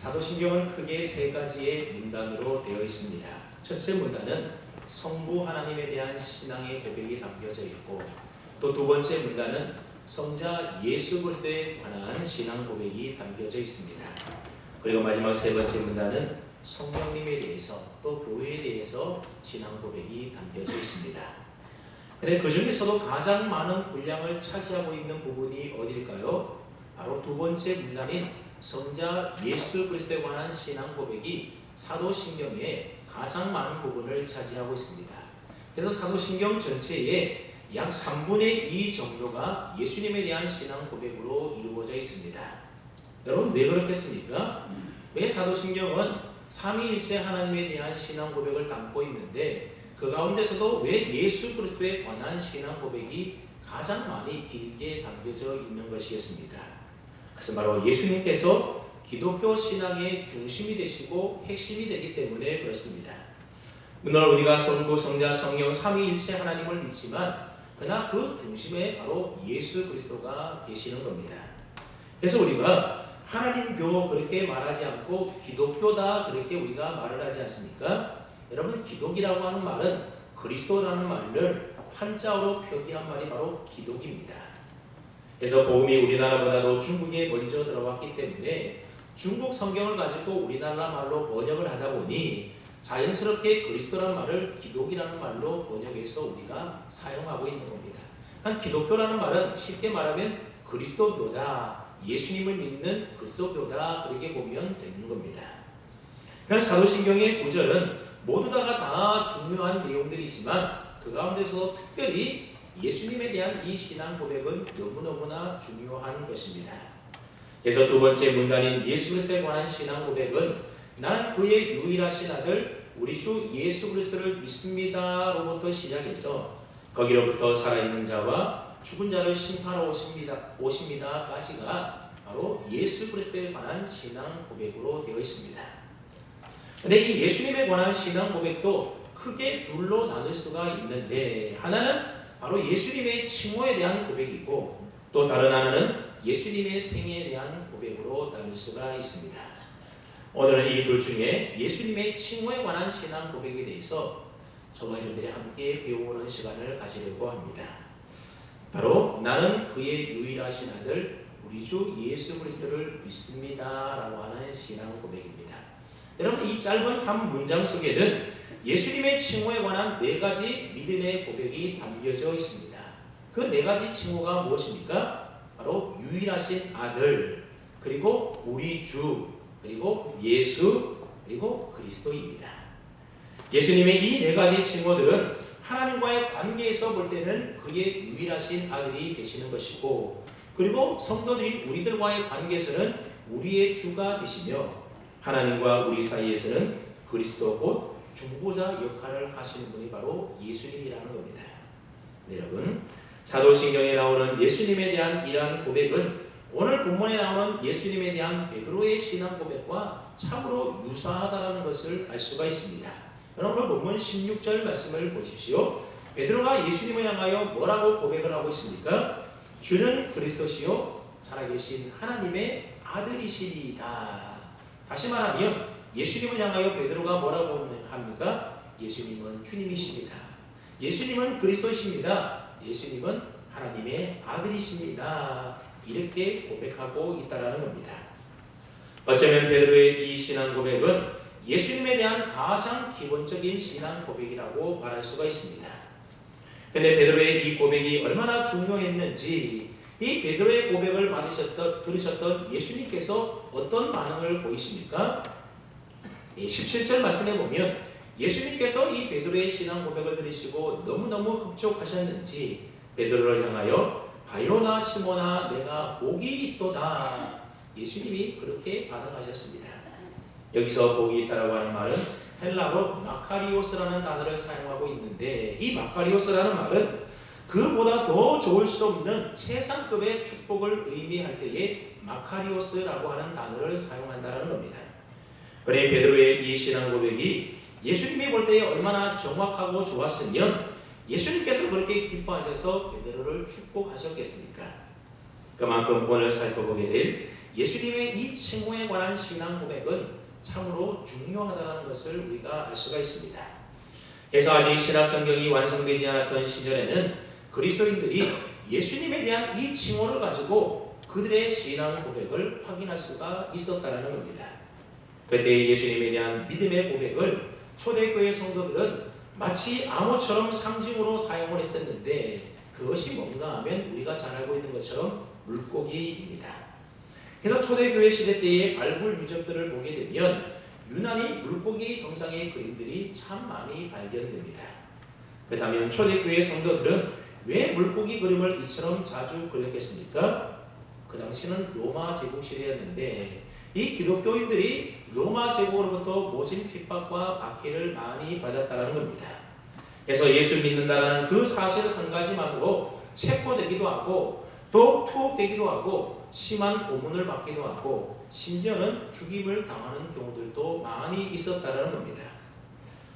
사도신경은 크게 세 가지의 문단으로 되어 있습니다. 첫째 문단은 성부 하나님에 대한 신앙의 고백이 담겨져 있고, 또 두 번째 문단은 성자 예수 그리스도에 관한 신앙 고백이 담겨져 있습니다. 그리고 마지막 세 번째 문단은 성령님에 대해서 또 교회에 대해서 신앙 고백이 담겨져 있습니다. 그런데 그 중에서도 가장 많은 분량을 차지하고 있는 부분이 어디일까요? 바로 두 번째 문단인 성자 예수 그리스도에 관한 신앙 고백이 사도신경의 가장 많은 부분을 차지하고 있습니다. 그래서 사도신경 전체에 약 3분의 2 정도가 예수님에 대한 신앙 고백으로 이루어져 있습니다. 여러분, 왜 그렇겠습니까? 왜 사도신경은 삼위일체 하나님에 대한 신앙 고백을 담고 있는데 그 가운데서도 왜 예수 그리스도에 관한 신앙 고백이 가장 많이 길게 담겨져 있는 것이겠습니까? 그것은 바로 예수님께서 기독교 신앙의 중심이 되시고 핵심이 되기 때문에 그렇습니다. 물론 우리가 성부, 성자, 성령 삼위일체 하나님을 믿지만 그러나 그 중심에 바로 예수 그리스도가 계시는 겁니다. 그래서 우리가 하나님교 그렇게 말하지 않고 기독교다 그렇게 우리가 말을 하지 않습니까? 여러분, 기독이라고 하는 말은 그리스도라는 말을 한자어로 표기한 말이 바로 기독입니다. 그래서 복음이 우리나라보다도 중국에 먼저 들어왔기 때문에 중국 성경을 가지고 우리나라 말로 번역을 하다 보니 자연스럽게 그리스도라는 말을 기독이라는 말로 번역해서 우리가 사용하고 있는 겁니다. 그러니까 기독교라는 말은 쉽게 말하면 그리스도교다, 예수님을 믿는 그리스도교다, 그렇게 보면 되는 겁니다. 그러니까 사도신경의 구절은 모두 다 중요한 내용들이지만 그 가운데서 특별히 예수님에 대한 이 신앙 고백은 너무너무나 중요한 것입니다. 그래서 두 번째 문단인 예수 그리스도에 관한 신앙 고백은 나는 그의 유일하신 아들 우리 주 예수 그리스도를 믿습니다로부터 시작해서 거기로부터 살아있는 자와 죽은 자를 심판하러 오십니다까지가 바로 예수 그리스도에 관한 신앙 고백으로 되어 있습니다. 그런데 이 예수님에 관한 신앙 고백도 크게 둘로 나눌 수가 있는데, 하나는 바로 예수님의 칭호에 대한 고백이고 또 다른 하나는 예수님의 생애에 대한 고백으로 나눌 수가 있습니다. 오늘은 이 둘 중에 예수님의 칭호에 관한 신앙 고백에 대해서 저와 여러분들이 함께 배우는 시간을 가지려고 합니다. 바로 나는 그의 유일하신 아들 우리 주 예수 그리스도를 믿습니다 라고 하는 신앙 고백입니다. 여러분, 이 짧은 한 문장 속에는 예수님의 칭호에 관한 네 가지 믿음의 고백이 담겨져 있습니다. 그 네 가지 칭호가 무엇입니까? 바로 유일하신 아들, 그리고 우리 주, 그리고 예수, 그리고 그리스도입니다. 예수님의 이 네 가지 칭호들은 하나님과의 관계에서 볼 때는 그의 유일하신 아들이 되시는 것이고, 그리고 성도들인 우리들과의 관계에서는 우리의 주가 되시며, 하나님과 우리 사이에서는 그리스도 곧 중보자 역할을 하시는 분이 바로 예수님이라는 겁니다. 여러분, 사도신경에 나오는 예수님에 대한 이러한 고백은 오늘 본문에 나오는 예수님에 대한 베드로의 신앙 고백과 참으로 유사하다는 것을 알 수가 있습니다. 오늘 본문 16절 말씀을 보십시오. 베드로가 예수님을 향하여 뭐라고 고백을 하고 있습니까? 주는 그리스도시요 살아계신 하나님의 아들이시리이다. 다시 말하면 예수님을 향하여 베드로가 뭐라고 합니까? 예수님은 주님이십니다. 예수님은 그리스도이십니다. 예수님은 하나님의 아들이십니다. 이렇게 고백하고 있다는 겁니다. 어쩌면 베드로의 이 신앙 고백은 예수님에 대한 가장 기본적인 신앙 고백이라고 말할 수가 있습니다. 그런데 베드로의 이 고백이 얼마나 중요했는지 이 베드로의 고백을 들으셨던 예수님께서 어떤 반응을 보이십니까? 17절 말씀에 보면 예수님께서 이 베드로의 신앙 고백을 들으시고 너무너무 흡족하셨는지 베드로를 향하여 바요나 시모나 내가 복이 있도다. 예수님이 그렇게 반응하셨습니다. 여기서 복이 있다라고 하는 말은 헬라로 마카리오스라는 단어를 사용하고 있는데, 이 마카리오스라는 말은 그보다 더 좋을 수 없는 최상급의 축복을 의미할 때에 마카리오스라고 하는 단어를 사용한다는 겁니다. 그러니 베드로의 이 신앙 고백이 예수님이 볼 때에 얼마나 정확하고 좋았으면 예수님께서 그렇게 기뻐하셔서 베드로를 축복하셨겠습니까? 그만큼 오늘 살펴보게 될 예수님의 이 칭호에 관한 신앙 고백은 참으로 중요하다는 것을 우리가 알 수가 있습니다. 그래서 아직 신약 성경이 완성되지 않았던 시절에는 그리스도인들이 예수님에 대한 이 칭호를 가지고 그들의 신앙 고백을 확인할 수가 있었다는 겁니다. 그때 예수님에 대한 믿음의 고백을 초대교회 성도들은 마치 암호처럼 상징으로 사용을 했었는데 그것이 뭔가 하면 우리가 잘 알고 있는 것처럼 물고기입니다. 그래서 초대교회 시대 때의 발굴 유적들을 보게 되면 유난히 물고기 형상의 그림들이 참 많이 발견됩니다. 그렇다면 초대교회 성도들은 왜 물고기 그림을 이처럼 자주 그렸겠습니까? 그 당시는 로마 제국 시대였는데 이 기독교인들이 로마 제국으로부터 모진 핍박과 박해를 많이 받았다는 겁니다. 그래서 예수 믿는다라는 그 사실 한 가지만으로 체포되기도 하고 또 투옥되기도 하고 심한 고문을 받기도 하고 심지어는 죽임을 당하는 경우들도 많이 있었다는 겁니다.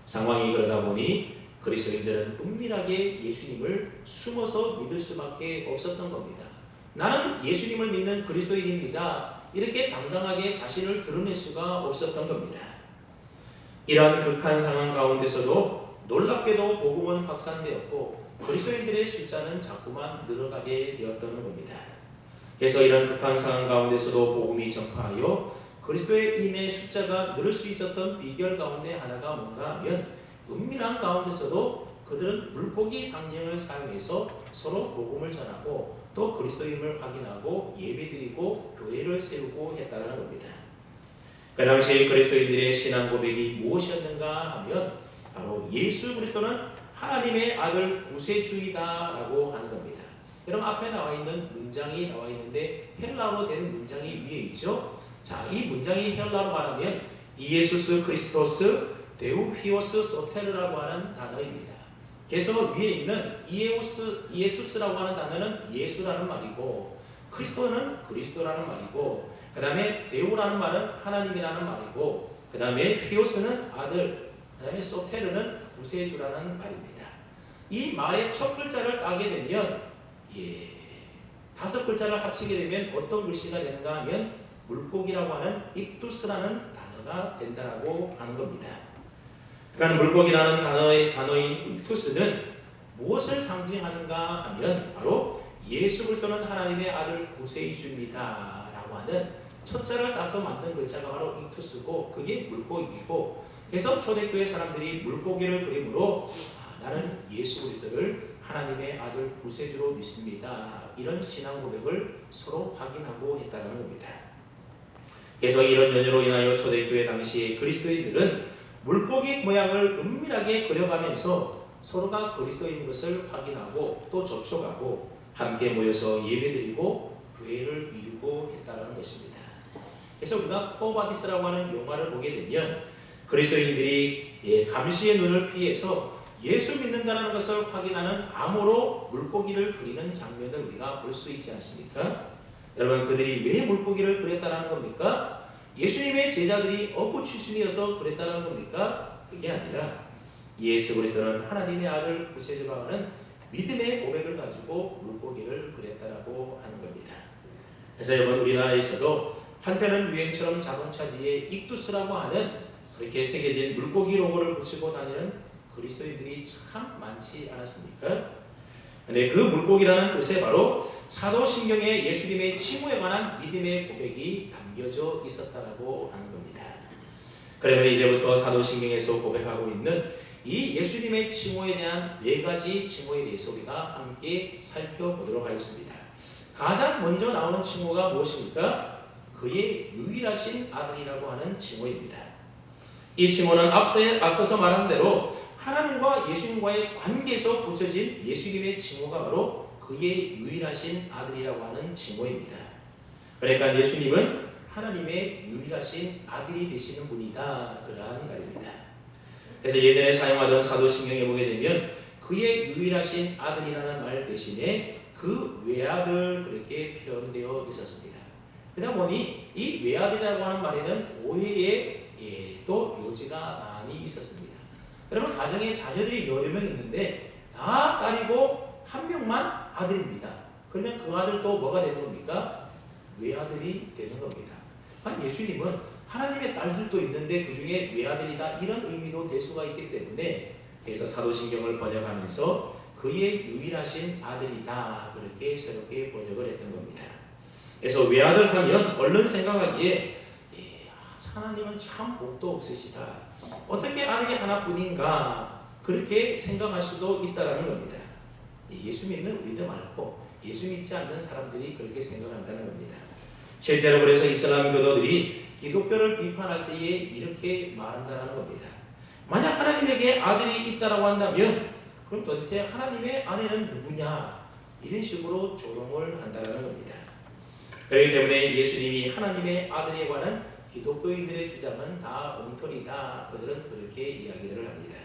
상황이 그러다 보니 그리스도인들은 은밀하게 예수님을 숨어서 믿을 수밖에 없었던 겁니다. 나는 예수님을 믿는 그리스도인입니다. 이렇게 당당하게 자신을 드러낼 수가 없었던 겁니다. 이러한 극한 상황 가운데서도 놀랍게도 복음은 확산되었고 그리스도인들의 숫자는 자꾸만 늘어가게 되었다는 겁니다. 그래서 이런 극한 상황 가운데서도 복음이 전파하여 그리스도인의 숫자가 늘을 수 있었던 비결 가운데 하나가 뭔가 하면 은밀한 가운데서도 그들은 물고기 상징을 사용해서 서로 복음을 전하고 또 그리스도임을 확인하고 예배드리고 교회를 세우고 했다는 겁니다. 그 당시 그리스도인들의 신앙 고백이 무엇이었는가 하면 바로 예수 그리스도는 하나님의 아들 구세주이다라고 하는 겁니다. 여러분 앞에 나와 있는 문장이 나와 있는데 헬라어로 된 문장이 위에 있죠. 자, 이 문장이 헬라어로 말하면 이에수스 크리스토스 데우히오스 소테르라고 하는 단어입니다. 그래서 위에 있는 이에수스라고 하는 단어는 예수라는 말이고 그리스도는 그리스도라는 말이고 그 다음에 데우라는 말은 하나님이라는 말이고 그 다음에 히오스는 아들 그 다음에 소테르는 구세주라는 말입니다. 이 말의 첫 글자를 따게 되면 다섯 글자를 합치게 되면 어떤 글씨가 되는가 하면 물고기라고 하는 익두스라는 단어가 된다고 하는 겁니다. 그러니까 물고기라는 단어인 익투스는 무엇을 상징하는가 하면 바로 예수 그리스도는 하나님의 아들 구세주입니다 라고 하는 첫 자를 따서 만든 글자가 바로 익투스고 그게 물고기이고 그래서 초대교회 사람들이 물고기를 그림으로 나는 예수 그리스도를 하나님의 아들 구세주로 믿습니다. 이런 신앙 고백을 서로 확인하고 했다는 겁니다. 그래서 이런 연유로 인하여 초대교회 당시의 그리스도인들은 물고기 모양을 은밀하게 그려가면서 서로가 그리스도인 것을 확인하고 또 접촉하고 함께 모여서 예배드리고 교회를 이루고 했다는 것입니다. 그래서 우리가 코바디스라고 하는 영화를 보게 되면 그리스도인들이 감시의 눈을 피해서 예수 믿는다는 것을 확인하는 암호로 물고기를 그리는 장면을 우리가 볼 수 있지 않습니까? 여러분 그들이 왜 물고기를 그렸다는 겁니까? 예수님의 제자들이 어부 출신이어서 그랬다는 겁니까? 그게 아니라 예수 그리스도는 하나님의 아들 구세주라고 하는 믿음의 고백을 가지고 물고기를 그렸다라고 하는 겁니다. 그래서 여러분 우리나라에서도 한때는 유행처럼 자동차 뒤에 익두스라고 하는 그렇게 새겨진 물고기 로고를 붙이고 다니는 그리스도인들이 참 많지 않았습니까? 근데 그 물고기라는 뜻에 바로 사도신경에 예수님의 칭호에 관한 믿음의 고백이 담겨져 있었다라고 하는 겁니다. 그러면 이제부터 사도신경에서 고백하고 있는 이 예수님의 칭호에 대한 네 가지 칭호에 대해서 우리가 함께 살펴보도록 하겠습니다. 가장 먼저 나오는 칭호가 무엇입니까? 그의 유일하신 아들이라고 하는 칭호입니다. 이 칭호는 앞서서 말한 대로 하나님과 예수님과의 관계에서 붙여진 예수님의 칭호가 바로 그의 유일하신 아들이라고 하는 칭호입니다. 그러니까 예수님은 하나님의 유일하신 아들이 되시는 분이다 그러한 말입니다. 그래서 예전에 사용하던 사도신경에 보게 되면 그의 유일하신 아들이라는 말 대신에 그 외아들 그렇게 표현되어 있었습니다. 그러다 보니 이 외아들이라고 하는 말에는 오해의 또 요지가 많이 있었습니다. 여러분 가정에 자녀들이 여러 명 있는데 다 딸이고 한 명만 아들입니다. 그러면 그 아들 또 뭐가 되는 겁니까? 외아들이 되는 겁니다. 예수님은 하나님의 딸들도 있는데 그 중에 외아들이다 이런 의미로 될 수가 있기 때문에 그래서 사도신경을 번역하면서 그의 유일하신 아들이다 그렇게 새롭게 번역을 했던 겁니다. 그래서 외아들 하면 얼른 생각하기에 하나님은 참 복도 없으시다. 어떻게 아들이 하나뿐인가 그렇게 생각할 수도 있다라는 겁니다. 예수 믿는 우리도 많고 예수 믿지 않는 사람들이 그렇게 생각한다는 겁니다. 실제로 그래서 이슬람 교도들이 기독교를 비판할 때에 이렇게 말한다는 겁니다. 만약 하나님에게 아들이 있다라고 한다면 그럼 도대체 하나님의 아내는 누구냐 이런 식으로 조롱을 한다는 겁니다. 그렇기 때문에 예수님이 하나님의 아들에 관한 기독교인들의 주장은 다 엉터리다. 그들은 그렇게 이야기를 합니다.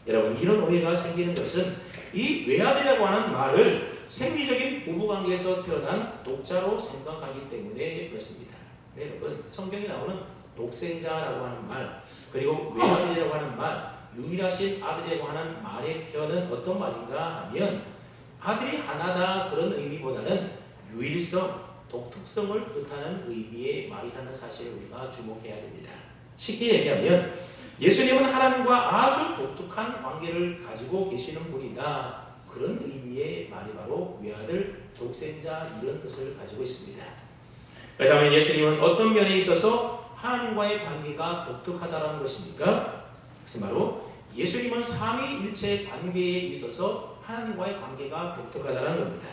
여러분 이런 오해가 생기는 것은 이 외아들이라고 하는 말을 생리적인 부부관계에서 태어난 독자로 생각하기 때문에 그렇습니다. 여러분 성경에 나오는 독생자라고 하는 말 그리고 외아들이라고 하는 말 유일하신 아들이라고 하는 말의 표현은 어떤 말인가 하면 아들이 하나다 그런 의미보다는 유일성, 독특성을 뜻하는 의미의 말이라는 사실을 우리가 주목해야 됩니다. 쉽게 얘기하면 예수님은 하나님과 아주 독특한 관계를 가지고 계시는 분이다. 그런 의미의 말이 바로 외아들, 독생자 이런 뜻을 가지고 있습니다. 그 다음에 예수님은 어떤 면에 있어서 하나님과의 관계가 독특하다는 것입니까? 그것은 바로 예수님은 삼위일체 관계에 있어서 하나님과의 관계가 독특하다는 겁니다.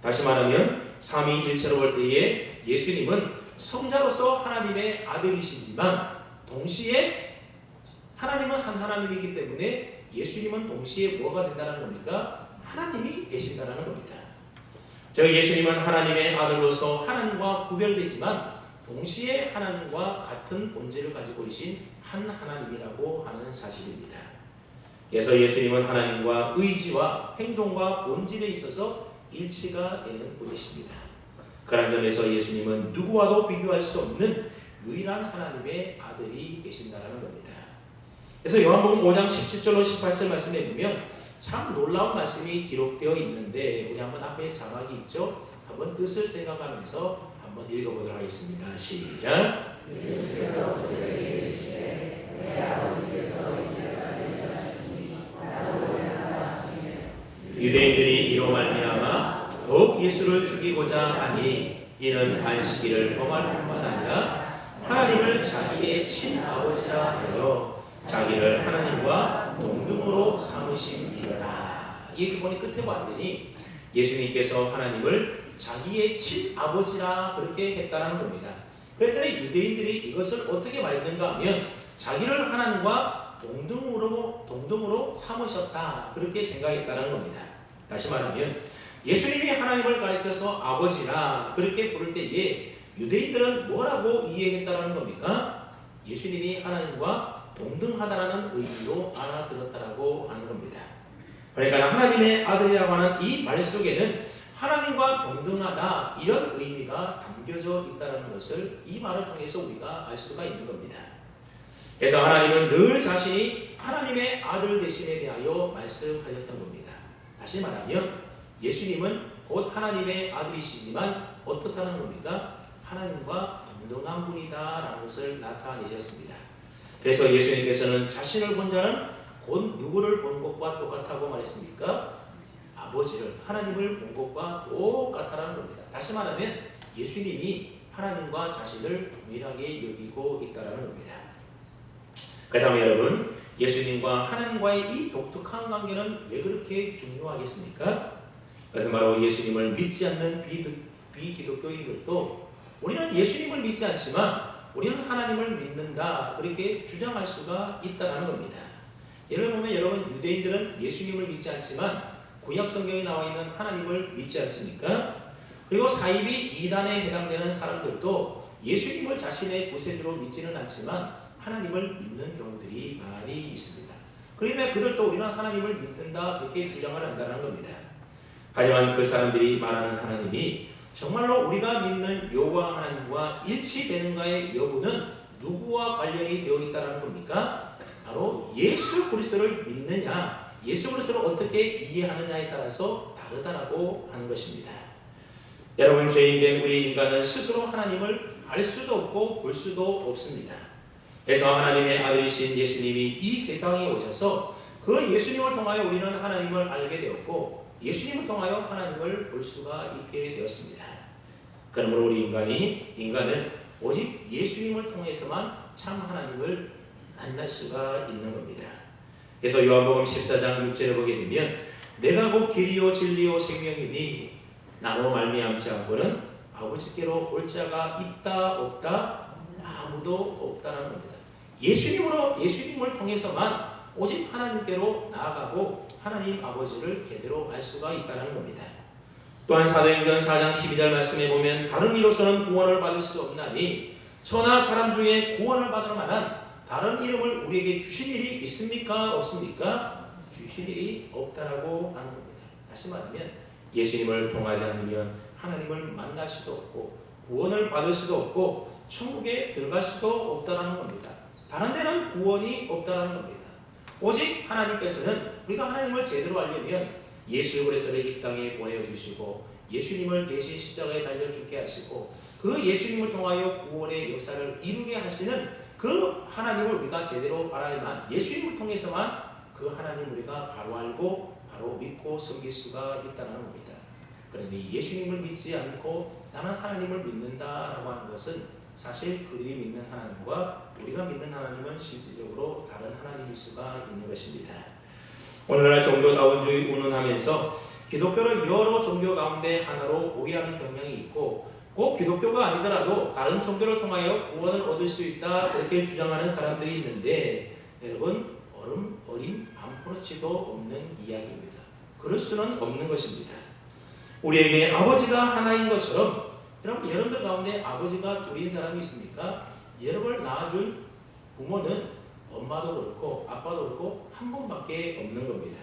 다시 말하면 삼위일체로 볼 때에 예수님은 성자로서 하나님의 아들이시지만 동시에 하나님은 한 하나님이기 때문에 예수님은 동시에 뭐가 된다는 겁니까? 하나님이 되신다는 겁니다. 즉 예수님은 하나님의 아들로서 하나님과 구별되지만 동시에 하나님과 같은 본질을 가지고 계신 한 하나님이라고 하는 사실입니다. 그래서 예수님은 하나님과 의지와 행동과 본질에 있어서 일치가 되는 분이십니다. 그런 점에서 예수님은 누구와도 비교할 수 없는 유일한 하나님의 아들이 계신다는 겁니다. 그래서 요한복음 5장 17절로 18절 말씀에 보면 참 놀라운 말씀이 기록되어 있는데 우리 한번 앞에 자막이 있죠. 한번 뜻을 생각하면서 한번 읽어보도록 하겠습니다. 시작. 유대인들이 이로 말미암아 더욱 예수를 죽이고자 하니 이는 안식일을 범할 뿐만 아니라 하나님을 자기의 친아버지라 하여 자기를 하나님과 동등으로 삼으심이라. 이 부분이 끝에 봤더니 예수님께서 하나님을 자기의 친아버지라 그렇게 했다는 겁니다. 그랬더니 유대인들이 이것을 어떻게 말했는가 하면 자기를 하나님과 동등으로 삼으셨다 그렇게 생각했다는 겁니다. 다시 말하면 예수님이 하나님을 가리켜서 아버지라 그렇게 부를 때에 유대인들은 뭐라고 이해했다는 겁니까? 예수님이 하나님과 동등하다라는 의미로 알아들었다라고 하는 겁니다. 그러니까 하나님의 아들이라고 하는 이 말 속에는 하나님과 동등하다 이런 의미가 담겨져 있다는 것을 이 말을 통해서 우리가 알 수가 있는 겁니다. 그래서 하나님은 늘 자신이 하나님의 아들 되심에 대하여 말씀하셨던 겁니다. 다시 말하면 예수님은 곧 하나님의 아들이시지만 어떻다는 겁니까? 하나님과 동등한 분이다라는 것을 나타내셨습니다. 그래서 예수님께서는 자신을 본 자는 곧 누구를 본 것과 똑같다고 말했습니까? 아버지를, 하나님을 본 것과 똑같다라는 겁니다. 다시 말하면 예수님이 하나님과 자신을 동일하게 여기고 있다라는 겁니다. 그 다음에 여러분 예수님과 하나님과의 이 독특한 관계는 왜 그렇게 중요하겠습니까? 그것은 바로 예수님을 믿지 않는 비기독교인들도 우리는 예수님을 믿지 않지만 우리는 하나님을 믿는다 그렇게 주장할 수가 있다는 겁니다. 예를 들면 여러분 유대인들은 예수님을 믿지 않지만 구약 성경에 나와 있는 하나님을 믿지 않습니까? 그리고 사이비 이단에 해당되는 사람들도 예수님을 자신의 구세주로 믿지는 않지만 하나님을 믿는 경우들이 많이 있습니다. 그러면 그들도 우리는 하나님을 믿는다 그렇게 주장을 한다는 겁니다. 하지만 그 사람들이 말하는 하나님이 정말로 우리가 믿는 여호와 하나님과 일치되는가의 여부는 누구와 관련이 되어 있다는 겁니까? 바로 예수 그리스도를 믿느냐, 예수 그리스도를 어떻게 이해하느냐에 따라서 다르다라고 하는 것입니다. 여러분, 죄인된 우리 인간은 스스로 하나님을 알 수도 없고 볼 수도 없습니다. 그래서 하나님의 아들이신 예수님이 이 세상에 오셔서 그 예수님을 통하여 우리는 하나님을 알게 되었고 예수님을 통하여 하나님을 볼 수가 있게 되었습니다. 그러므로 우리 인간은 오직 예수님을 통해서만 참 하나님을 만날 수가 있는 겁니다. 그래서 요한복음 14장 6절에 보게 되면 내가 곧 길이요 진리요 생명이니 나로 말미암지 않고는 아버지께로 올 자가 있다 없다 아무도 없다는 겁니다. 예수님을 통해서만 오직 하나님께로 나아가고 하나님 아버지를 제대로 알 수가 있다는 겁니다. 또한 사도행전 4장 12절 말씀에 보면 다른 이로서는 구원을 받을 수 없나니 천하 사람 중에 구원을 받을 만한 다른 이름을 우리에게 주신 일이 있습니까? 없습니까? 주신 일이 없다라고 하는 겁니다. 다시 말하면 예수님을 통하지 않으면 하나님을 만날 수도 없고 구원을 받을 수도 없고 천국에 들어갈 수도 없다라는 겁니다. 다른 데는 구원이 없다라는 겁니다. 오직 하나님께서는 우리가 하나님을 제대로 알려면 예수 그리스도를 이 땅에 보내주시고 예수님을 대신 십자가에 달려 죽게 하시고 그 예수님을 통하여 구원의 역사를 이루게 하시는 그 하나님을 우리가 제대로 알아야만 예수님을 통해서만 그 하나님 우리가 바로 알고 바로 믿고 섬길 수가 있다는 겁니다. 그러니 예수님을 믿지 않고 나는 하나님을 믿는다라고 하는 것은 사실 그들이 믿는 하나님과 우리가 믿는 하나님은 실질적으로 다른 하나님일 수가 있는 것입니다. 오늘날 종교다원주의 운운하면서 기독교를 여러 종교 가운데 하나로 오해하는 경향이 있고 꼭 기독교가 아니더라도 다른 종교를 통하여 구원을 얻을 수 있다 그렇게 주장하는 사람들이 있는데 여러분 어린 암푸러치도 없는 이야기입니다. 그럴 수는 없는 것입니다. 우리에게 아버지가 하나인 것처럼 여러분들 가운데 아버지가 둘인 사람이 있습니까? 여러분을 낳아준 부모는 엄마도 그렇고 아빠도 그렇고 한 분밖에 없는 겁니다.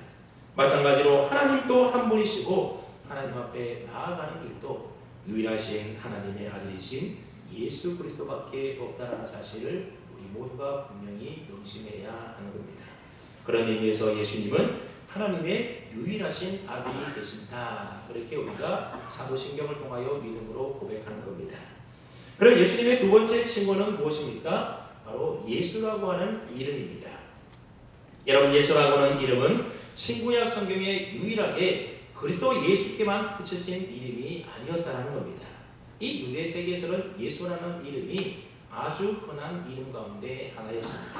마찬가지로 하나님도 한 분이시고 하나님 앞에 나아가는 길도 유일하신 하나님의 아들이신 예수 그리스도밖에 없다는 사실을 우리 모두가 분명히 명심해야 하는 겁니다. 그런 의미에서 예수님은 하나님의 유일하신 아들이 되신다. 그렇게 우리가 사도신경을 통하여 믿음으로 고백하는 겁니다. 그럼 예수님의 두 번째 신고는 무엇입니까? 바로 예수라고 하는 이름입니다. 여러분, 예수라고 하는 이름은 신구약 성경에 유일하게 그리스도 예수께만 붙여진 이름이 아니었다는 겁니다. 이 유대 세계에서는 예수라는 이름이 아주 흔한 이름 가운데 하나였습니다.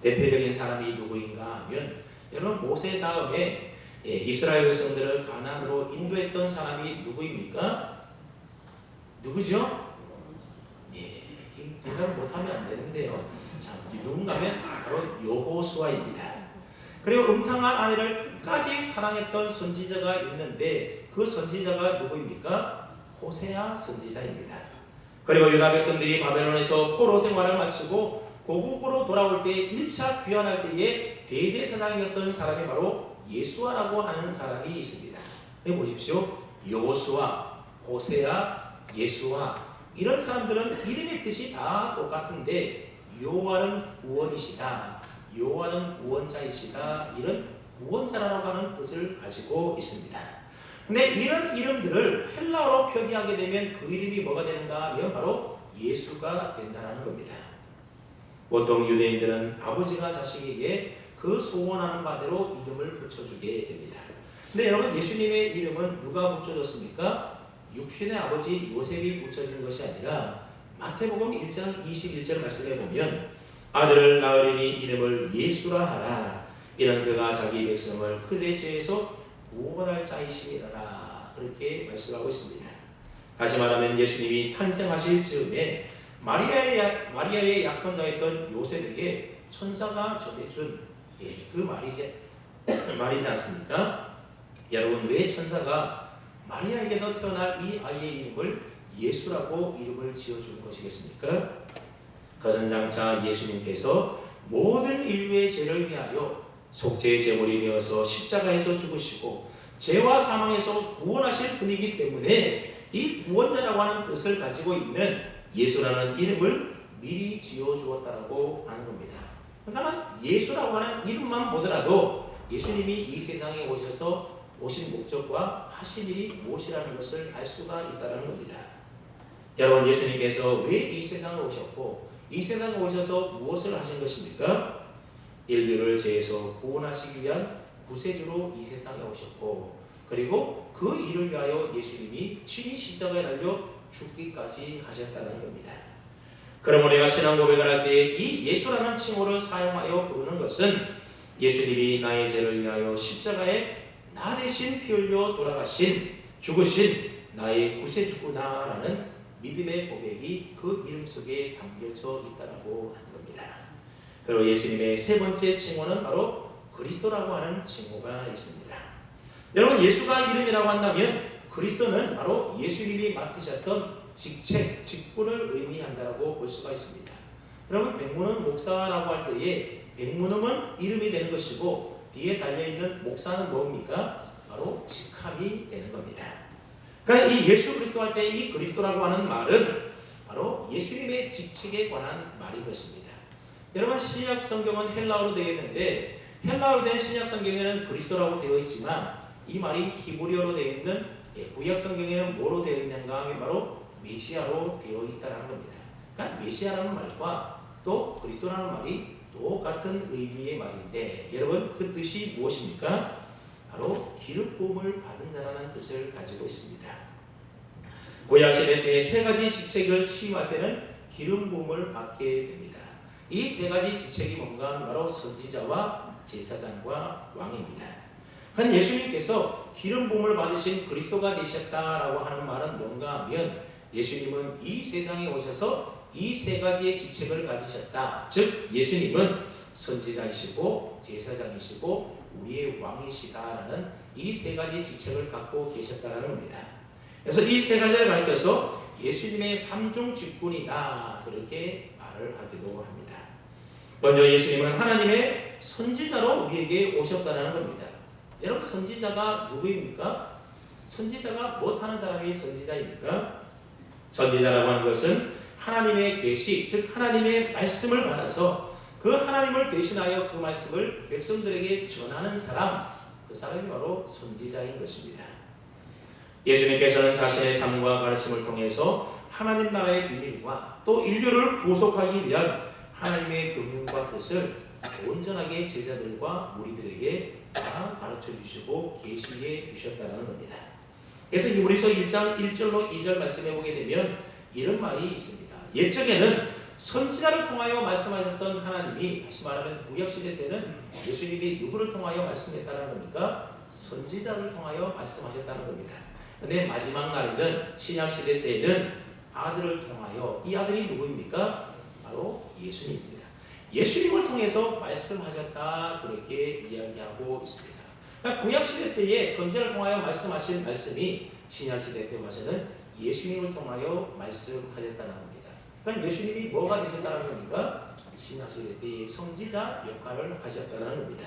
대표적인 사람이 누구인가 하면 여러분 모세 다음에 이스라엘 백성들을 가나안으로 인도했던 사람이 누구입니까? 누구죠? 대답을 못하면 안 되는데요. 자, 누군가면 바로 여호수아입니다. 그리고 음탕한 아내를 끝까지 사랑했던 선지자가 있는데 그 선지자가 누구입니까? 호세아 선지자입니다. 그리고 유다 백성들이 바벨론에서 포로 생활을 마치고 고국으로 돌아올 때 1차 귀환할 때에 대제사장이었던 사람이 바로 예수아라고 하는 사람이 있습니다. 여기 보십시오. 여호수아, 호세아, 예수아 이런 사람들은 이름의 뜻이 다 똑같은데 여호와는 구원이시다, 여호와는 구원자이시다 이런 구원자라고 하는 뜻을 가지고 있습니다. 근데 이런 이름들을 헬라어로 표기하게 되면 그 이름이 뭐가 되는가 하면 바로 예수가 된다는 겁니다. 보통 유대인들은 아버지가 자식에게 그 소원하는 바대로 이름을 붙여주게 됩니다. 근데 여러분 예수님의 이름은 누가 붙여줬습니까? 육신의 아버지 요셉이 붙여진 것이 아니라 마태복음 1장 21절 말씀에 보면 아들을 낳으리니 이름을 예수라 하라. 이는 그가 자기 백성을 그들의 죄에서 구원할 자이시니라. 그렇게 말씀하고 있습니다. 다시 말하면 예수님이 탄생하실 즈음에 마리아의 약혼자였던 요셉에게 천사가 전해준 그 말이지 않습니까? 여러분 왜 천사가 마리아에게서 태어날 이 아이의 이름을 예수라고 이름을 지어준 것이겠습니까? 그것은 장차 예수님께서 모든 인류의 죄를 위하여 속죄의 제물이 되어서 십자가에서 죽으시고 죄와 사망에서 구원하실 분이기 때문에 이 구원자라고 하는 뜻을 가지고 있는 예수라는 이름을 미리 지어주었다라고 하는 겁니다. 그러니까 예수라고 하는 이름만 보더라도 예수님이 이 세상에 오셔서 오신 목적과 하신 일이 무엇이라는 것을 알 수가 있다는 겁니다. 여러분, 예수님께서 왜 이 세상에 오셨고 이 세상에 오셔서 무엇을 하신 것입니까? 인류를 죄에서 구원하시기 위한 구세주로 이 세상에 오셨고, 그리고 그 일을 위하여 예수님이 친히 십자가에 달려 죽기까지 하셨다는 겁니다. 그럼 우리가 신앙 고백을 할 때 이 예수라는 칭호를 사용하여 부르는 것은 예수님이 나의 죄를 위하여 십자가에 나 대신 피 흘려 돌아가신 죽으신 나의 구세주구나라는 믿음의 고백이 그 이름 속에 담겨져 있다고 하는 겁니다. 그리고 예수님의 세 번째 칭호는 바로 그리스도라고 하는 칭호가 있습니다. 여러분, 예수가 이름이라고 한다면 그리스도는 바로 예수님이 맡으셨던 직책, 직분을 의미한다고 볼 수가 있습니다. 여러분, 백문은 목사라고 할 때에 백문음은 이름이 되는 것이고 뒤에 달려있는 목사는 뭡니까? 바로 직함이 되는 겁니다. 그러니까 이 예수 그리스도 할 때 이 그리스도라고 하는 말은 바로 예수님의 직책에 관한 말인 것입니다. 여러분, 신약 성경은 헬라어로 되어 있는데 헬라어로 된 신약 성경에는 그리스도라고 되어 있지만 이 말이 히브리어로 되어 있는 구약 성경에는 뭐로 되어 있는가 하면 바로 메시아로 되어 있다는 겁니다. 그러니까 메시아라는 말과 또 그리스도라는 말이 똑같은 의미의 말인데 여러분, 그 뜻이 무엇입니까? 바로 기름 부음을 받은 자라는 뜻을 가지고 있습니다. 구약 시대 때 세 가지 직책을 취임할 때는 기름 부음을 받게 됩니다. 이 세 가지 직책이 뭔가 하면 바로 선지자와 제사장과 왕입니다. 그런데 예수님께서 기름 부음을 받으신 그리스도가 되셨다라고 하는 말은 뭔가 하면 예수님은 이 세상에 오셔서 이 세 가지의 직책을 가지셨다. 즉 예수님은 선지자이시고 제사장이시고 우리의 왕이시다라는 이 세 가지 직책을 갖고 계셨다는 겁니다. 그래서 이 세 가지를 가리켜서 예수님의 삼중 직분이다 그렇게 말을 하기도 합니다. 먼저 예수님은 하나님의 선지자로 우리에게 오셨다는 겁니다. 여러분, 선지자가 누구입니까? 선지자가 무엇하는 사람이 선지자입니까? 선지자라고 하는 것은 하나님의 계시, 즉 하나님의 말씀을 받아서 그 하나님을 대신하여 그 말씀을 백성들에게 전하는 사람, 그 사람이 바로 선지자인 것입니다. 예수님께서는 자신의 삶과 가르침을 통해서 하나님 나라의 비밀과 또 인류를 구속하기 위한 하나님의 경륜과 뜻을 온전하게 제자들과 무리들에게 다 가르쳐 주시고 계시해 주셨다는 겁니다. 그래서 히브리서 1장 1절로 2절 말씀해 보게 되면 이런 말이 있습니다. 옛적에는 선지자를 통하여 말씀하셨던 하나님이, 다시 말하면 구약시대 때는 예수님이 누구를 통하여 말씀했다는 겁니까? 선지자를 통하여 말씀하셨다는 겁니다. 그런데 마지막 날에는 신약시대 때에는 아들을 통하여, 이 아들이 누구입니까? 바로 예수님입니다. 예수님을 통해서 말씀하셨다 그렇게 이야기하고 있습니다. 그러니까 구약시대 때에 선지자를 통하여 말씀하신 말씀이 신약시대 때 와서는 예수님을 통하여 말씀하셨다는 겁니다. 그러니까 예수님이 뭐가 되셨다는 겁니까? 신약시대 때의 선지자 역할을 하셨다는 겁니다.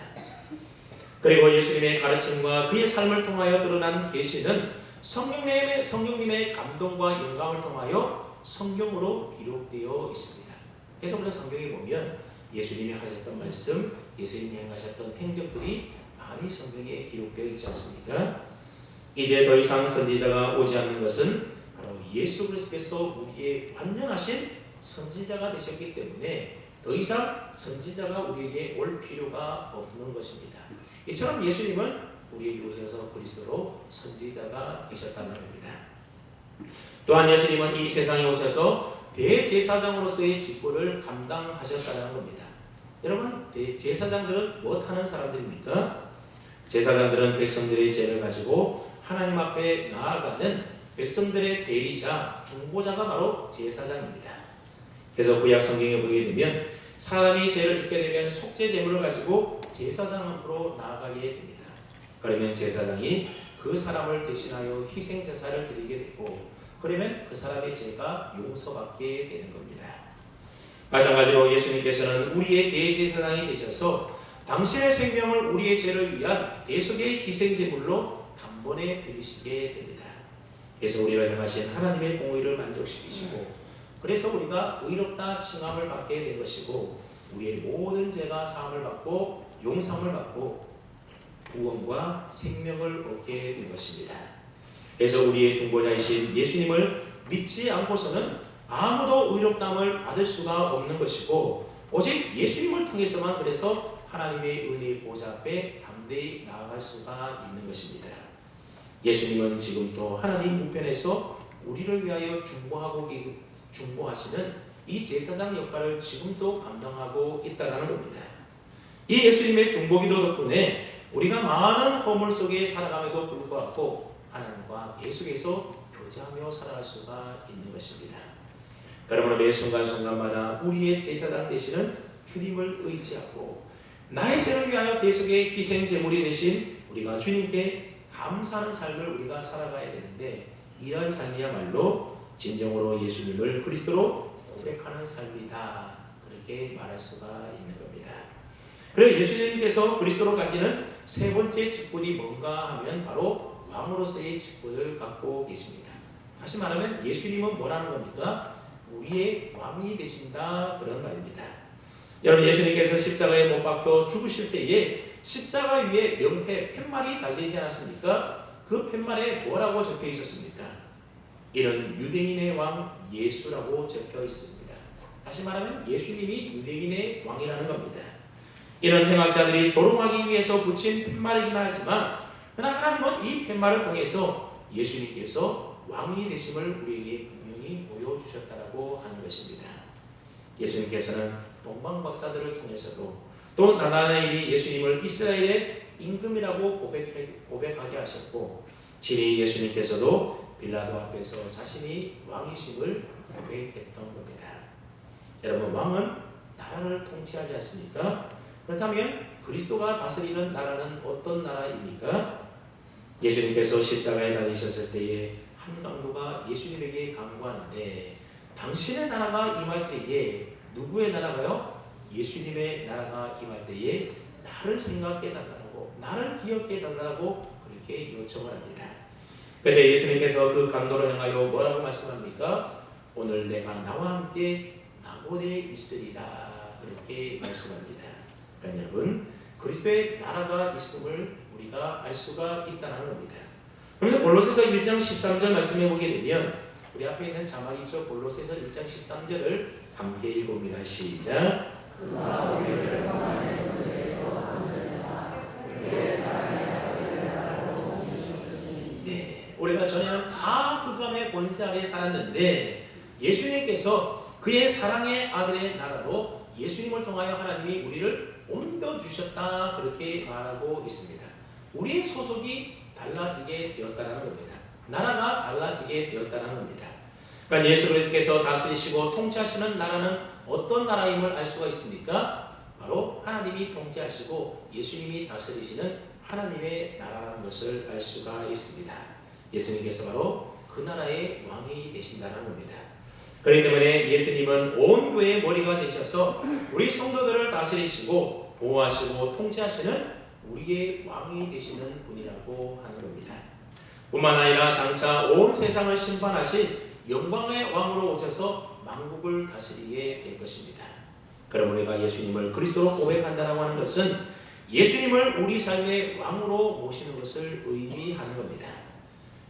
그리고 예수님의 가르침과 그의 삶을 통하여 드러난 계시는 성령님의 감동과 영감을 통하여 성경으로 기록되어 있습니다. 그래서 우리가 성경에 보면 예수님이 하셨던 말씀, 예수님이 행하셨던 행적들이 많이 성경에 기록되어 있지 않습니까? 이제 더 이상 선지자가 오지 않는 것은 바로 예수 그리스도께서 우리의 완전하신 선지자가 되셨기 때문에 더 이상 선지자가 우리에게 올 필요가 없는 것입니다. 이처럼 예수님은 우리에게 오셔서 그리스도로 선지자가 되셨다는 겁니다. 또한 예수님은 이 세상에 오셔서 대제사장으로서의 직분을 감당하셨다는 겁니다. 여러분, 제사장들은 무엇하는 사람들입니까? 제사장들은 백성들의 죄를 가지고 하나님 앞에 나아가는 백성들의 대리자, 중보자가 바로 제사장입니다. 그래서 구약 성경에 보게 되면 사람이 죄를 짓게 되면 속죄 제물을 가지고 제사장 앞으로 나아가게 됩니다. 그러면 제사장이 그 사람을 대신하여 희생 제사를 드리게 되고, 그러면 그 사람의 죄가 용서받게 되는 겁니다. 마찬가지로 예수님께서는 우리의 대제사장이 되셔서 당신의 생명을 우리의 죄를 위한 대속의 희생 제물로 단번에 드리시게 됩니다. 그래서 우리를 향하신 하나님의 공의를 만족시키시고, 그래서 우리가 의롭다 칭함을 받게 된 것이고, 우리의 모든 죄가 사함을 받고 용서함을 받고 구원과 생명을 얻게 된 것입니다. 그래서 우리의 중보자이신 예수님을 믿지 않고서는 아무도 의롭다함을 받을 수가 없는 것이고 오직 예수님을 통해서만 그래서 하나님의 은혜의 보좌 앞에 담대히 나아갈 수가 있는 것입니다. 예수님은 지금도 하나님 우편에서 우리를 위하여 중보하시는 이 제사장 역할을 지금도 감당하고 있다는 겁니다. 이 예수님의 중보기도 덕분에 우리가 많은 허물 속에 살아감에도 불구하고 하나님과 계속해서 교제하며 살아갈 수가 있는 것입니다. 그러므로 매 순간순간마다 우리의 제사장 되시는 주님을 의지하고 나의 죄를 위하여 대속의 희생 제물이 되신 우리가 주님께 감사하는 삶을 우리가 살아가야 되는데 이런 삶이야말로 진정으로 예수님을 그리스도로 고백하는 삶이다. 그렇게 말할 수가 있는 겁니다. 그리고 예수님께서 그리스도로 가지는 세 번째 직분이 뭔가 하면 바로 왕으로서의 직분을 갖고 계십니다. 다시 말하면 예수님은 뭐라는 겁니까? 우리의 왕이 되신다 그런 말입니다. 여러분 예수님께서 십자가에 못 박혀 죽으실 때에 십자가 위에 명패 팻말이 달리지 않았습니까? 그 팻말에 뭐라고 적혀 있었습니까? 이는 유대인의 왕 예수라고 적혀 있습니다. 다시 말하면 예수님이 유대인의 왕이라는 겁니다. 이런 행악자들이 조롱하기 위해서 붙인 팻말이긴 하지만 그러나 하나님은 이 팻말을 통해서 예수님께서 왕이 되심을 우리에게 분명히 보여주셨다고 하는 것입니다. 예수님께서는 동방박사들을 통해서도 또 나다나엘이 예수님을 이스라엘의 임금이라고 고백하게 하셨고 친히 예수님께서도 빌라도 앞에서 자신이 왕이심을 고백했던 겁니다. 여러분 왕은 나라를 통치하지 않습니까? 그렇다면 그리스도가 다스리는 나라는 어떤 나라입니까? 예수님께서 십자가에 달리셨을 때에 한 강도가 예수님에게 강구하는데 당신의 나라가 임할 때에 누구의 나라가요? 예수님의 나라가 임할 때에 나를 생각해 달라고 나를 기억해 달라고 그렇게 요청을 합니다. 그런데 예수님께서 그 강도를 향하여 뭐라고 말씀합니까? 오늘 내가 나와 함께 낙원에 있으리라 그렇게 말씀합니다. 그러니까 여러분 그리스도의 나라가 있음을 우리가 알 수가 있다는 겁니다. 그래서 골로새서 1장 13절 말씀해 보게 되면 우리 앞에 있는 자막이죠. 골로새서 1장 13절을 함께 읽어봅니다. 시작. 네, 우리가 전에는 다 흑암의 권세 아래 살았는데 예수님께서 그의 사랑의 아들의 나라로 예수님을 통하여 하나님이 우리를 옮겨주셨다 그렇게 말하고 있습니다. 우리의 소속이 달라지게 되었다는 겁니다. 나라가 달라지게 되었다는 겁니다. 그러니까 예수 그리스도께서 다스리시고 통치하시는 나라는 어떤 나라임을 알 수가 있습니까? 바로 하나님이 통치하시고 예수님이 다스리시는 하나님의 나라라는 것을 알 수가 있습니다. 예수님께서 바로 그 나라의 왕이 되신다는 겁니다. 그렇기 때문에 예수님은 온 교회의 머리가 되셔서 우리 성도들을 다스리시고 보호하시고 통치하시는 우리의 왕이 되시는 분이라고 하는 겁니다. 뿐만 아니라 장차 온 세상을 심판하신 영광의 왕으로 오셔서 만국을 다스리게 될 것입니다. 그럼 우리가 예수님을 그리스도로 고백한다고 하는 것은 예수님을 우리 삶의 왕으로 모시는 것을 의미하는 겁니다.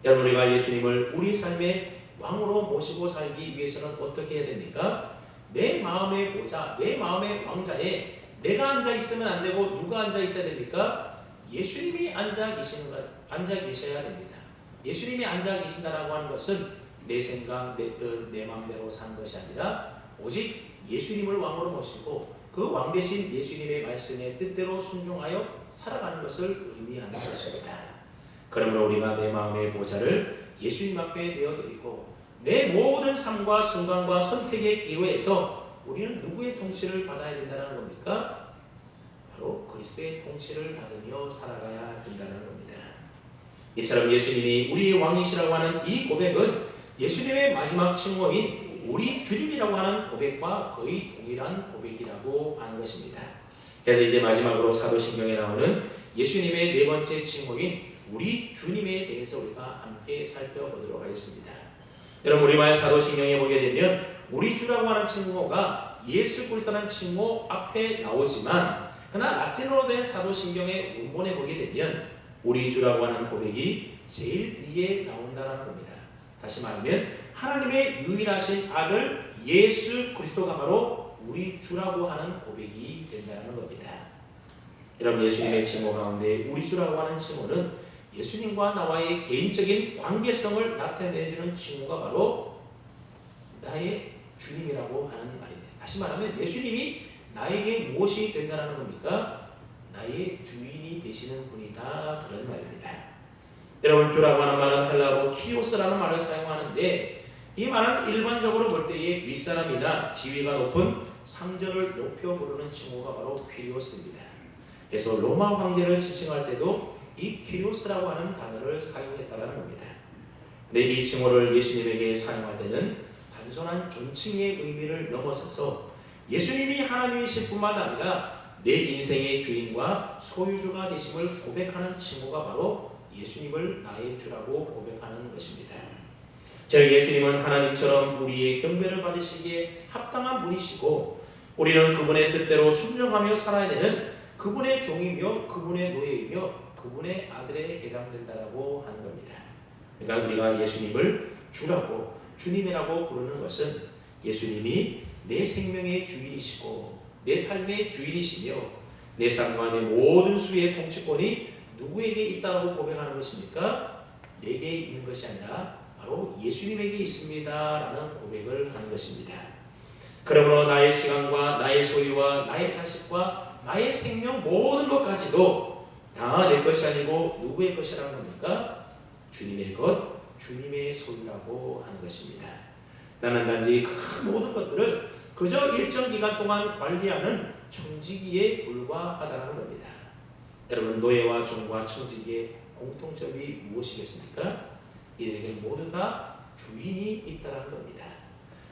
여러분 우리가 예수님을 우리 삶의 왕으로 모시고 살기 위해서는 어떻게 해야 됩니까? 내 마음의 보좌, 내 마음의 왕자에 내가 앉아 있으면 안 되고 누가 앉아 있어야 됩니까? 예수님이 앉아 계셔야 됩니다. 예수님이 앉아 계신다라고 하는 것은 내 생각, 내 뜻, 내 마음대로 사는 것이 아니라 오직 예수님을 왕으로 모시고 그 왕 대신 예수님의 말씀에 뜻대로 순종하여 살아가는 것을 의미하는 것입니다. 그러므로 우리가 내 마음의 보좌를 예수님 앞에 내어드리고 내 모든 삶과 순간과 선택의 기회에서 우리는 누구의 통치를 받아야 된다는 겁니까? 바로 그리스도의 통치를 받으며 살아가야 된다는 겁니다. 이처럼 예수님이 우리의 왕이시라고 하는 이 고백은 예수님의 마지막 칭호인 우리 주님이라고 하는 고백과 거의 동일한 고백이라고 하는 것입니다. 그래서 이제 마지막으로 사도신경에 나오는 예수님의 네 번째 칭호인 우리 주님에 대해서 우리가 함께 살펴보도록 하겠습니다. 여러분 우리말 사도신경에 보게 되면 우리 주라고 하는 칭호가 예수 그리스도라는 칭호 앞에 나오지만 그러나 라틴어로 된 사도신경의 원본에 보게 되면 우리 주라고 하는 고백이 제일 뒤에 나온다는 겁니다. 다시 말하면 하나님의 유일하신 아들 예수 그리스도가 바로 우리 주라고 하는 고백이 된다는 겁니다. 여러분, 예수님의 칭호 가운데 우리 주라고 하는 칭호는 예수님과 나와의 개인적인 관계성을 나타내주는 칭호가 바로 나의 주님이라고 하는 말입니다. 다시 말하면 예수님이 나에게 무엇이 된다는 겁니까? 나의 주인이 되시는 분이다, 그런 말입니다. 여러분, 주라고 하는 말은 헬라어로 키오스라는 말을 사용하는데 이 말은 일반적으로 볼 때에 윗사람이나 지위가 높은 상전을 높여 부르는 칭호가 바로 퀴리오스입니다. 그래서 로마 황제를 지칭할 때도 이 퀴리오스라고 하는 단어를 사용했다는 겁니다. 근데 이 칭호를 예수님에게 사용할 때는 단순한 존칭의 의미를 넘어서서 예수님이 하나님이실 뿐만 아니라 내 인생의 주인과 소유주가 되심을 고백하는 칭호가 바로 예수님을 나의 주라고 고백하는 것입니다. 즉 예수님은 하나님처럼 우리의 경배를 받으시기에 합당한 분이시고 우리는 그분의 뜻대로 순종하며 살아야 되는 그분의 종이며 그분의 노예이며 그분의 아들에 해당된다라고 하는 겁니다. 그러니까 우리가 예수님을 주라고 주님이라고 부르는 것은 예수님이 내 생명의 주인이시고 내 삶의 주인이시며 내 삶과 내 모든 수의 통치권이 누구에게 있다고 고백하는 것입니까? 내게 있는 것이 아니라 바로 예수님에게 있습니다 라는 고백을 하는 것입니다. 그러므로 나의 시간과 나의 소유와 나의 자식과 나의 생명 모든 것까지도 다 내 것이 아니고 누구의 것이라는 겁니까? 주님의 것, 주님의 소유라고 하는 것입니다. 나는 단지 그 모든 것들을 그저 일정 기간 동안 관리하는 청지기에 불과하다는 겁니다. 여러분, 노예와 종과 청지기의 공통점이 무엇이겠습니까? 이들에게 모두 다 주인이 있다는 겁니다.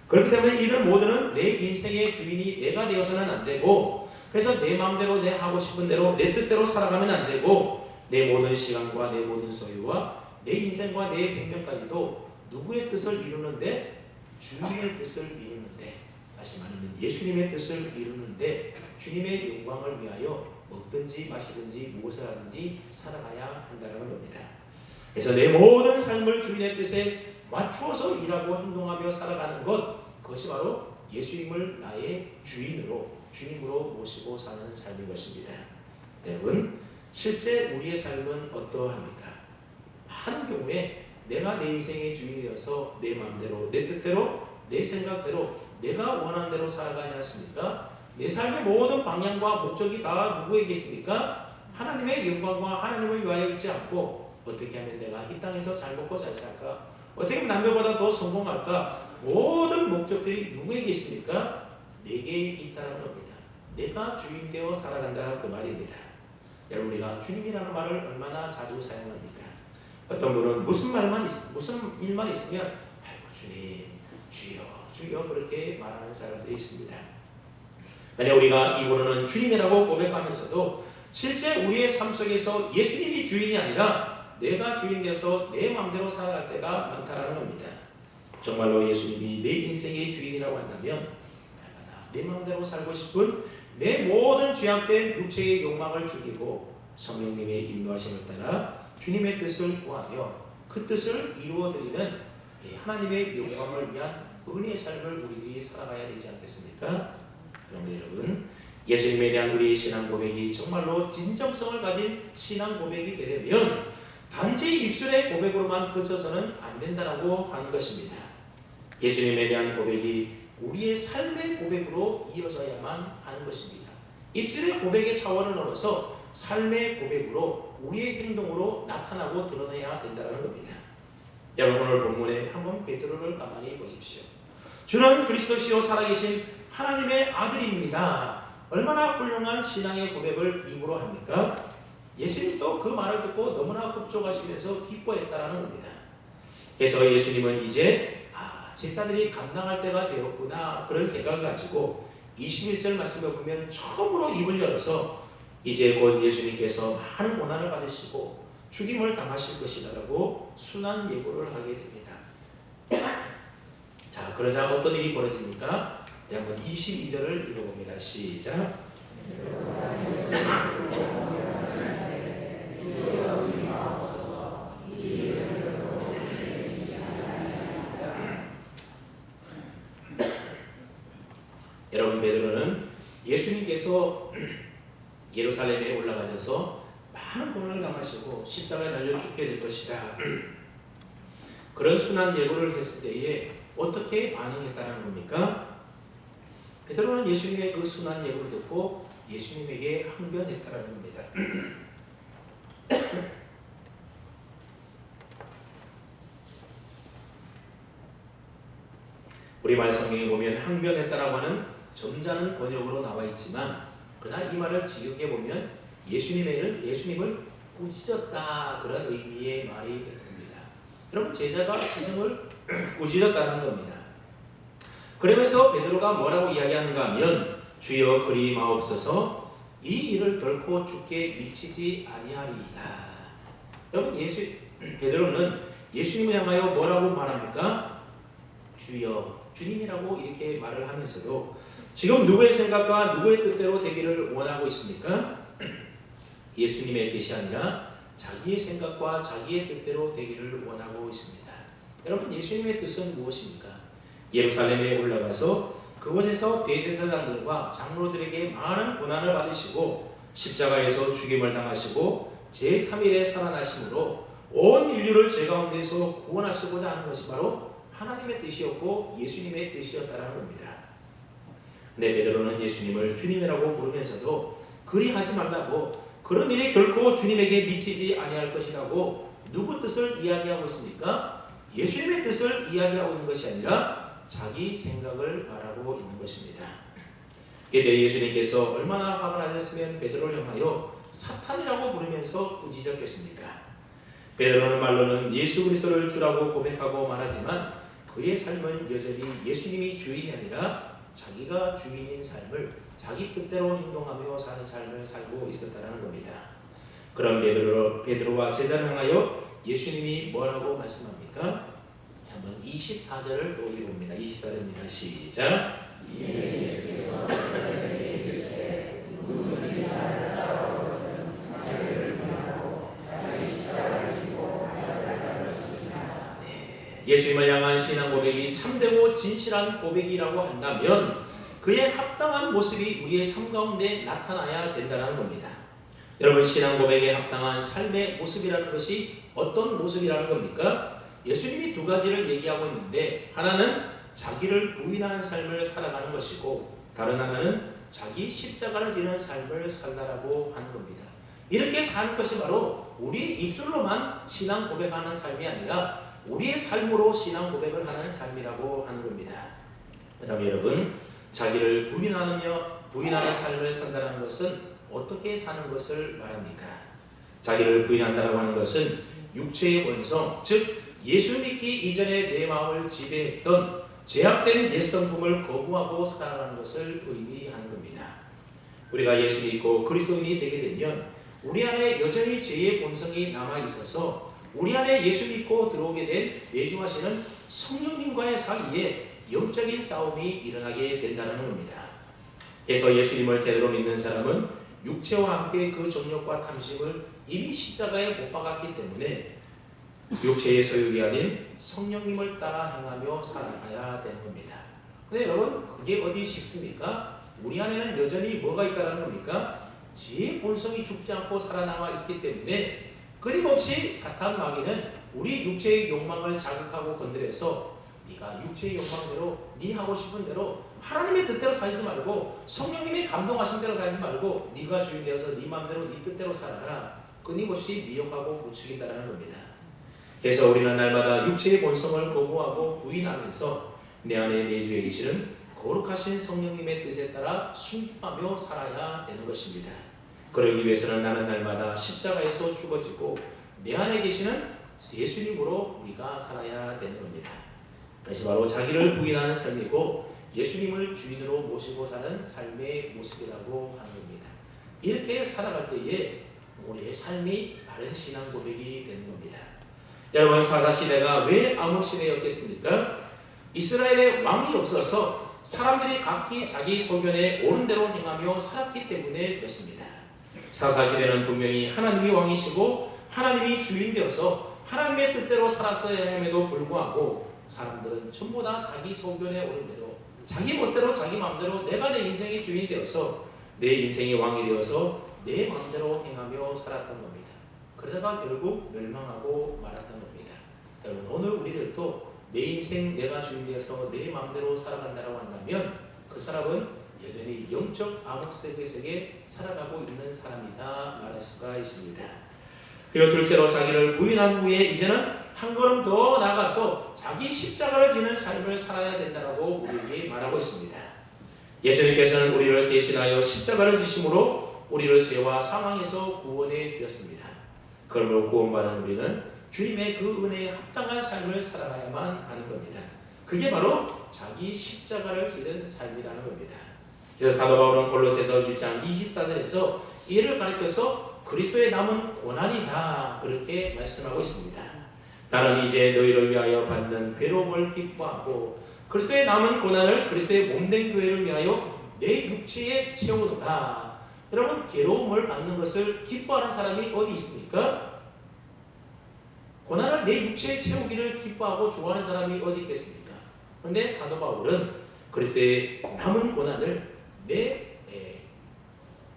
그렇기 때문에 이들 모두는 내 인생의 주인이 내가 되어서는 안 되고 그래서 내 마음대로 내 하고 싶은 대로 내 뜻대로 살아가면 안 되고 내 모든 시간과 내 모든 소유와 내 인생과 내 생명까지도 누구의 뜻을 이루는데? 주님의 뜻을 이루는데, 다시 말하면 예수님의 뜻을 이루는데 주님의 영광을 위하여 먹든지 마시든지 무엇을 하든지 살아가야 한다는 겁니다. 그래서 내 모든 삶을 주님의 뜻에 맞추어서 일하고 행동하며 살아가는 것, 그것이 바로 예수님을 나의 주님으로 모시고 사는 삶인 것입니다. 여러분, 실제 우리의 삶은 어떠합니까? 많은 경우에 내가 내 인생의 주인이 되어서 내 마음대로, 내 뜻대로, 내 생각대로, 내가 원하는 대로 살아가지 않습니까? 내 삶의 모든 방향과 목적이 다 누구에게 있습니까? 하나님의 영광과 하나님을 위하여 있지 않고 어떻게 하면 내가 이 땅에서 잘 먹고 잘 살까? 어떻게 하면 남들보다 더 성공할까? 모든 목적들이 누구에게 있습니까? 내게 있다는 겁니다. 내가 주인 되어 살아간다는 그 말입니다. 여러분, 우리가 주님이라는 말을 얼마나 자주 사용합니까? 어떤 분은 무슨 일만 있으면 아이고 주님, 주여, 주여 그렇게 말하는 사람들이 있습니다. 만약 우리가 입으로는 주님이라고 고백하면서도 실제 우리의 삶 속에서 예수님이 주인이 아니라 내가 주인 되어서 내 마음대로 살아갈 때가 많다라는 겁니다. 정말로 예수님이 내 인생의 주인이라고 한다면 내 마음대로 살고 싶은 내 모든 죄악된 육체의 욕망을 죽이고 성령님의 인도하심을 따라 주님의 뜻을 구하며 그 뜻을 이루어드리는 하나님의 영광을 위한 은혜의 삶을 우리들이 살아가야 되지 않겠습니까? 그럼 여러분, 예수님에 대한 우리의 신앙 고백이 정말로 진정성을 가진 신앙 고백이 되려면 단지 입술의 고백으로만 그쳐서는 안 된다고 하는 것입니다. 예수님에 대한 고백이 우리의 삶의 고백으로 이어져야만 하는 것입니다. 입술의 고백의 차원을 넘어서 삶의 고백으로 우리의 행동으로 나타나고 드러내야 된다는 겁니다. 여러분, 오늘 본문에 한번 베드로를 가만히 보십시오. 주는 그리스도시요 살아계신 하나님의 아들입니다. 얼마나 훌륭한 신앙의 고백을 입으로 합니까? 예수님도 그 말을 듣고 너무나 흡족하시면서 기뻐했다는 겁니다. 그래서 예수님은 이제 제자들이 감당할 때가 되었구나 그런 생각을 가지고 21절 말씀을 보면 처음으로 입을 열어서 이제 곧 예수님께서 많은 고난을 받으시고 죽임을 당하실 것이라고 순한 예고를 하게 됩니다. 자, 그러자 어떤 일이 벌어집니까? 한번 22절을 읽어봅니다. 시작. 여러분, 베드로는 예수님께서 예루살렘에 올라가셔서 많은 고난을 당하시고 십자가에 달려 죽게 될 것이다, 그런 순환 예고를 했을 때에 어떻게 반응했다는 겁니까? 베드로는 예수님의 그 순환 예고를 듣고 예수님에게 항변했다는 겁니다. 우리 말성경에 보면 항변했다라고 하는 점잖은 번역으로 나와 있지만, 그러나 이 말을 지우개 보면 예수님을 꾸짖었다, 그런 의미의 말이 될 겁니다. 여러분, 제자가 스승을 꾸짖었다는 겁니다. 그러면서 베드로가 뭐라고 이야기하는가 하면, 주여 그리 마옵소서, 이 일을 결코 주께 미치지 아니하리이다. 여러분, 베드로는 예수님을 향하여 뭐라고 말합니까? 주여, 주님이라고 이렇게 말을 하면서도 지금 누구의 생각과 누구의 뜻대로 되기를 원하고 있습니까? 예수님의 뜻이 아니라 자기의 생각과 자기의 뜻대로 되기를 원하고 있습니다. 여러분, 예수님의 뜻은 무엇입니까? 예루살렘에 올라가서 그곳에서 대제사장들과 장로들에게 많은 고난을 받으시고 십자가에서 죽임을 당하시고 제3일에 살아나심으로 온 인류를 죄 가운데서 구원하시고자 하는 것이 바로 하나님의 뜻이었고 예수님의 뜻이었다는 겁니다. 근데 베드로는 예수님을 주님이라고 부르면서도 그리 하지 말라고, 그런 일이 결코 주님에게 미치지 아니할 것이라고 누구 뜻을 이야기하고 있습니까? 예수님의 뜻을 이야기하고 있는 것이 아니라 자기 생각을 말하고 있는 것입니다. 이때 예수님께서 얼마나 화가 나셨으면 베드로를 향하여 사탄이라고 부르면서 꾸짖었겠습니까? 베드로는 말로는 예수 그리스도를 주라고 고백하고 말하지만 그의 삶은 여전히 예수님이 주인이 아니라 자기가 주인인 삶을 자기 뜻대로 행동하며 사는 삶을 살고 있었다는 겁니다. 그럼 베드로와 제자를 향하여 예수님이 뭐라고 말씀합니까? 한번 24절을 또 읽어봅니다. 24절입니다. 시작. 예수님을 향한 신앙 고백이 참되고 진실한 고백이라고 한다면 그의 합당한 모습이 우리의 삶 가운데 나타나야 된다는 겁니다. 여러분, 신앙 고백에 합당한 삶의 모습이라는 것이 어떤 모습이라는 겁니까? 예수님이 두 가지를 얘기하고 있는데, 하나는 자기를 부인하는 삶을 살아가는 것이고 다른 하나는 자기 십자가를 지는 삶을 살라라고 하는 겁니다. 이렇게 사는 것이 바로 우리 입술로만 신앙 고백하는 삶이 아니라 우리의 삶으로 신앙 고백을 하는 삶이라고 하는 겁니다. 그다음에 여러분, 자기를 부인하는 삶을 산다는 것은 어떻게 사는 것을 말합니까? 자기를 부인한다고 하는 것은 육체의 본성, 즉 예수 믿기 이전에 내 마음을 지배했던 죄악된 옛 성품을 거부하고 살아가는 것을 의미하는 겁니다. 우리가 예수 믿고 그리스도인이 되게 되면 우리 안에 여전히 죄의 본성이 남아 있어서 우리 안에 예수 믿고 들어오게 된 내주하시는 성령님과의 사이에 영적인 싸움이 일어나게 된다는 겁니다. 그래서 예수님을 제대로 믿는 사람은 육체와 함께 그 정욕과 탐심을 이미 십자가에 못 박았기 때문에 육체의 소욕이 아닌 성령님을 따라 행하며 살아가야 되는 겁니다. 근데 여러분, 그게 어디 쉽습니까? 우리 안에는 여전히 뭐가 있다는 겁니까? 지혜의 본성이 죽지 않고 살아남아 있기 때문에 끊임없이 사탄 마귀는 우리 육체의 욕망을 자극하고 건드려서 네가 육체의 욕망대로 네 하고 싶은 대로 하나님의 뜻대로 살지 말고 성령님이 감동하신 대로 살지 말고 네가 주인 되어서 네 마음대로 네 뜻대로 살아라, 끊임없이 미혹하고 부추긴다는 겁니다. 그래서 우리는 날마다 육체의 본성을 거부하고 부인하면서 내 안에 내주에 계시는 거룩하신 성령님의 뜻에 따라 순종하며 살아야 되는 것입니다. 그러기 위해서는 나는 날마다 십자가에서 죽어지고 내 안에 계시는 예수님으로 우리가 살아야 되는 겁니다. 그것이 바로 자기를 부인하는 삶이고 예수님을 주인으로 모시고 사는 삶의 모습이라고 하는 겁니다. 이렇게 살아갈 때에 우리의 삶이 바른 신앙 고백이 되는 겁니다. 여러분, 사사시대가 왜 암흑시대였겠습니까? 이스라엘에 왕이 없어서 사람들이 각기 자기 소견에 옳은 대로 행하며 살았기 때문에 그렇습니다. 사사시대는 분명히 하나님이 왕이시고 하나님이 주인 되어서 하나님의 뜻대로 살았어야 함에도 불구하고 사람들은 전부 다 자기 소견에 옳은 대로 자기 멋대로 자기 마음대로 내가 내 인생의 주인 되어서 내 인생의 왕이 되어서 내 마음대로 행하며 살았던 겁니다. 그러다가 결국 멸망하고 말았던 겁니다. 여러분, 오늘 우리들도 내 인생 내가 주인 되어서 내 마음대로 살아간다고 한다면 그 사람은 여전히 영적 암흑 세계 살아가고 있는 사람이다 말할 수가 있습니다. 그리고 둘째로 자기를 부인한 후에 이제는 한 걸음 더 나아가서 자기 십자가를 지는 삶을 살아야 된다고 우리에게 말하고 있습니다. 예수님께서는 우리를 대신하여 십자가를 지심으로 우리를 죄와 사망에서 구원해 주셨습니다. 그러므로 구원받은 우리는 주님의 그 은혜에 합당한 삶을 살아가야만 하는 겁니다. 그게 바로 자기 십자가를 지는 삶이라는 겁니다. 그래서 사도 바울은 골로새서 1장 24절에서 이를 가리켜서 그리스도의 남은 고난이다 그렇게 말씀하고 있습니다. 나는 이제 너희를 위하여 받는 괴로움을 기뻐하고 그리스도의 남은 고난을 그리스도의 몸된 교회를 위하여 내 육체에 채우노라. 여러분, 괴로움을 받는 것을 기뻐하는 사람이 어디 있습니까? 고난을 내 육체에 채우기를 기뻐하고 좋아하는 사람이 어디 있겠습니까? 그런데 사도 바울은 그리스도의 남은 고난을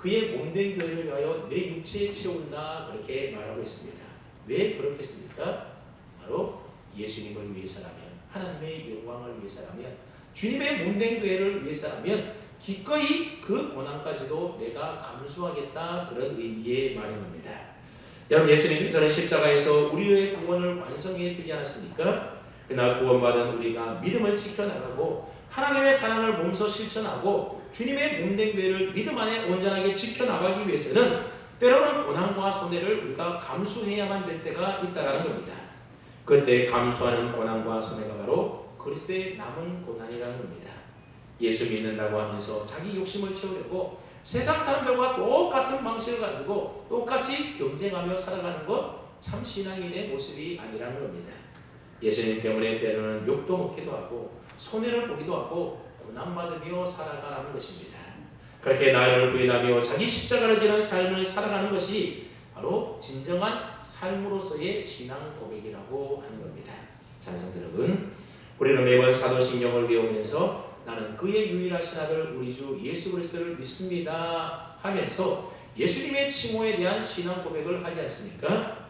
그의 몸된 교회를 위하여 내 육체에 채운다 그렇게 말하고 있습니다. 왜 그렇겠습니까? 바로 예수님을 위해서라면, 하나님의 영광을 위해서라면, 주님의 몸된 교회를 위해서라면 기꺼이 그 고난까지도 내가 감수하겠다 그런 의미의 말입니다. 여러분, 예수님께서는 십자가에서 우리의 구원을 완성해 주지 않았습니까? 그러나 구원받은 우리가 믿음을 지켜나가고 하나님의 사랑을 몸소 실천하고 주님의 몸된 교회를 믿음 안에 온전하게 지켜나가기 위해서는 때로는 고난과 손해를 우리가 감수해야만 될 때가 있다는 겁니다. 그때 감수하는 고난과 손해가 바로 그리스도의 남은 고난이라는 겁니다. 예수 믿는다고 하면서 자기 욕심을 채우려고 세상 사람들과 똑같은 방식을 가지고 똑같이 경쟁하며 살아가는 것 참 신앙인의 모습이 아니라는 겁니다. 예수님 때문에 때로는 욕도 먹기도 하고 손해를 보기도 하고 고난받으며 살아가는 것입니다. 그렇게 나를 부인하며 자기 십자가를 지는 삶을 살아가는 것이 바로 진정한 삶으로서의 신앙 고백이라고 하는 겁니다. 찬송자 여러분, 우리는 매번 사도신경을 배우면서 나는 그의 유일하신 아들 우리 주 예수 그리스도를 믿습니다 하면서 예수님의 칭호에 대한 신앙 고백을 하지 않습니까?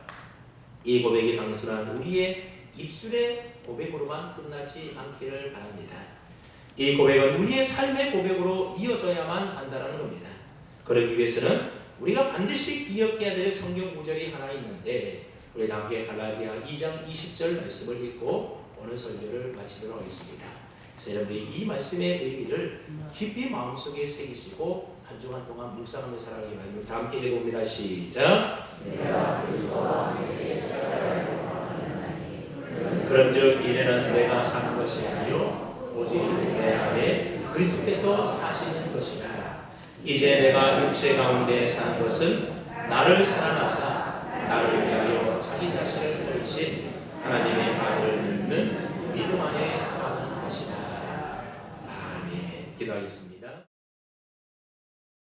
이 고백이 단순한 우리의 입술의 고백으로만 끝나지 않기를 바랍니다. 이 고백은 우리의 삶의 고백으로 이어져야만 한다는 겁니다. 그러기 위해서는 우리가 반드시 기억해야 될 성경 구절이 하나 있는데 우리 함께 갈라디아 2장 20절 말씀을 읽고 오늘 설교를 마치도록 하겠습니다. 그래서 여러분이 이 말씀의 의미를 깊이 마음속에 새기시고 한 주간 동안 묵상하며 살아가기 바랍니다. 다 함께 읽어봅니다. 시작. 그런즉 이제는 내가 사는 것이 아니요 오직 내 안에 그리스도께서 사시는 것이라. 이제 내가 육체 가운데 사는 것은 나를 사랑하사 나를 위하여 자기 자신을 버리신 하나님의 아들을 믿는 믿음 안에 사는 것이다. 아멘. 기도하겠습니다.